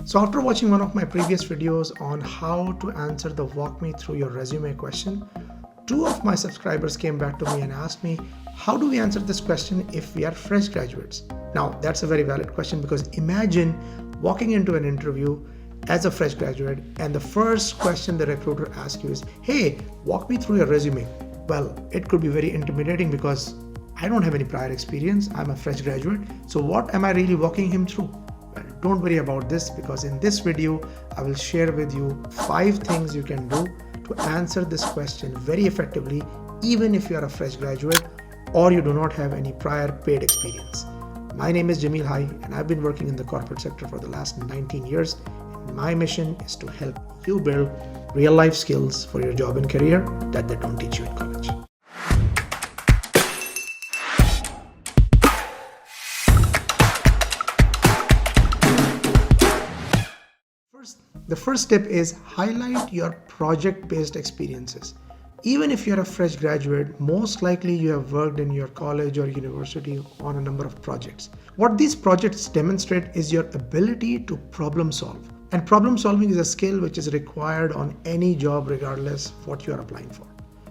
So after watching one of my previous videos on how to answer the walk me through your resume question, two of my subscribers came back to me and asked me, how do we answer this question if we are fresh graduates? Now, that's a very valid question because imagine walking into an interview as a fresh graduate and the first question the recruiter asks you is, hey, walk me through your resume. Well, it could be very intimidating because I don't have any prior experience. I'm a fresh graduate. So what am I really walking him through? Well, don't worry about this because in this video, I will share with you 5 things you can do to answer this question very effectively, even if you are a fresh graduate or you do not have any prior paid experience. My name is Jamil Hai and I've been working in the corporate sector for the last 19 years. And my mission is to help you build real life skills for your job and career that they don't teach you in college. The first step is highlight your project-based experiences. Even if you're a fresh graduate, most likely you have worked in your college or university on a number of projects. What these projects demonstrate is your ability to problem solve. And problem solving is a skill which is required on any job regardless of what you are applying for.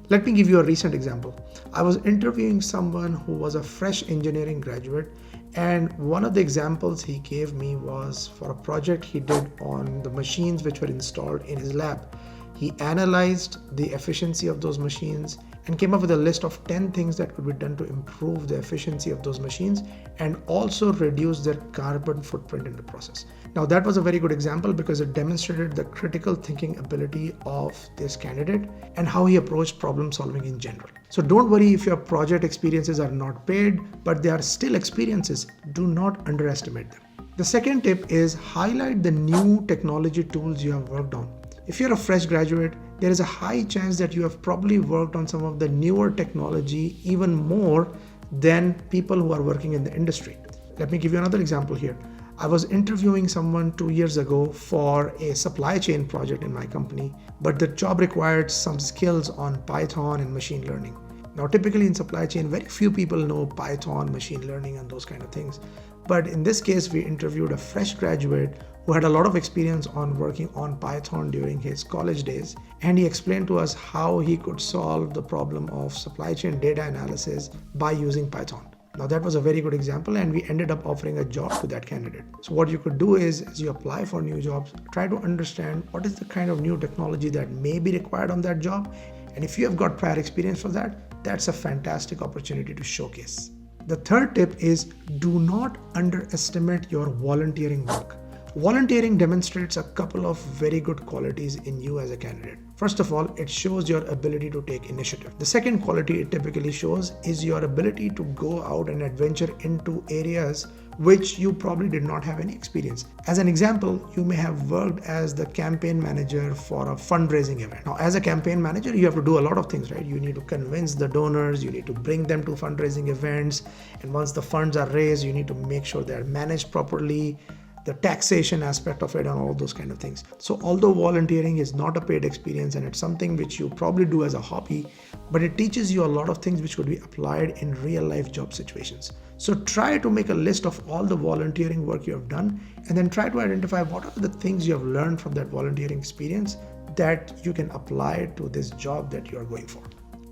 Let me give you a recent example. I was interviewing someone who was a fresh engineering graduate, and one of the examples he gave me was for a project he did on the machines which were installed in his lab. He analyzed the efficiency of those machines and came up with a list of 10 things that could be done to improve the efficiency of those machines and also reduce their carbon footprint in the process. Now that was a very good example because it demonstrated the critical thinking ability of this candidate and how he approached problem solving in general. So don't worry if your project experiences are not paid, but they are still experiences. Do not underestimate them. The second tip is highlight the new technology tools you have worked on. If you're a fresh graduate, there is a high chance that you have probably worked on some of the newer technology even more than people who are working in the industry. Let me give you another example here. I was interviewing someone 2 years ago for a supply chain project in my company, but the job required some skills on Python and machine learning. Now, typically in supply chain, very few people know Python, machine learning, and those kind of things. But in this case, we interviewed a fresh graduate who had a lot of experience on working on Python during his college days. And he explained to us how he could solve the problem of supply chain data analysis by using Python. Now that was a very good example and we ended up offering a job to that candidate. So what you could do is, as you apply for new jobs, try to understand what is the kind of new technology that may be required on that job. And if you have got prior experience for that, that's a fantastic opportunity to showcase. The third tip is do not underestimate your volunteering work. Volunteering demonstrates a couple of very good qualities in you as a candidate. First of all, it shows your ability to take initiative. The second quality it typically shows is your ability to go out and adventure into areas which you probably did not have any experience. As an example, you may have worked as the campaign manager for a fundraising event. Now, as a campaign manager, you have to do a lot of things, right? You need to convince the donors, you need to bring them to fundraising events, and once the funds are raised, you need to make sure they are managed properly, the taxation aspect of it and all those kind of things. So although volunteering is not a paid experience and it's something which you probably do as a hobby, but it teaches you a lot of things which could be applied in real life job situations. So try to make a list of all the volunteering work you have done and then try to identify what are the things you have learned from that volunteering experience that you can apply to this job that you are going for.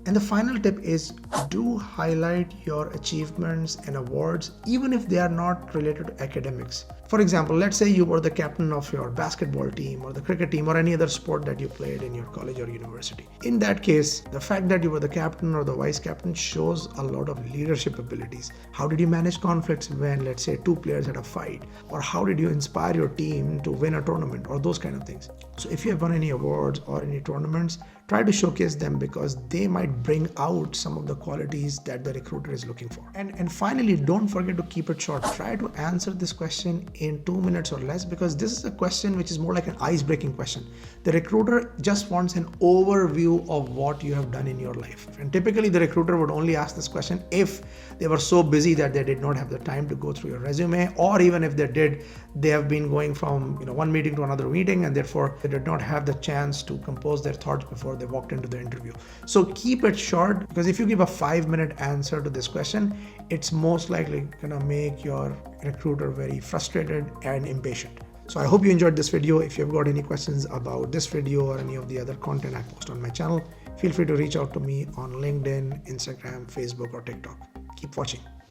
And the final tip is do highlight your achievements and awards, even if they are not related to academics. For example, let's say you were the captain of your basketball team or the cricket team or any other sport that you played in your college or university. In that case, the fact that you were the captain or the vice captain shows a lot of leadership abilities. How did you manage conflicts when, let's say, 2 players had a fight? Or how did you inspire your team to win a tournament or those kind of things? So if you have won any awards or any tournaments, try to showcase them because they might bring out some of the qualities that the recruiter is looking for. And finally, don't forget to keep it short. Try to answer this question in 2 minutes or less because this is a question which is more like an ice-breaking question. The recruiter just wants an overview of what you have done in your life. And typically the recruiter would only ask this question if they were so busy that they did not have the time to go through your resume, or even if they did, they have been going from one meeting to another meeting and therefore they did not have the chance to compose their thoughts before they walked into the interview. So keep it short because if you give a 5-minute answer to this question, it's most likely gonna make your recruiter very frustrated and impatient. So I hope you enjoyed this video. If you've got any questions about this video or any of the other content I post on my channel, feel free to reach out to me on LinkedIn, Instagram, Facebook, or TikTok. Keep watching.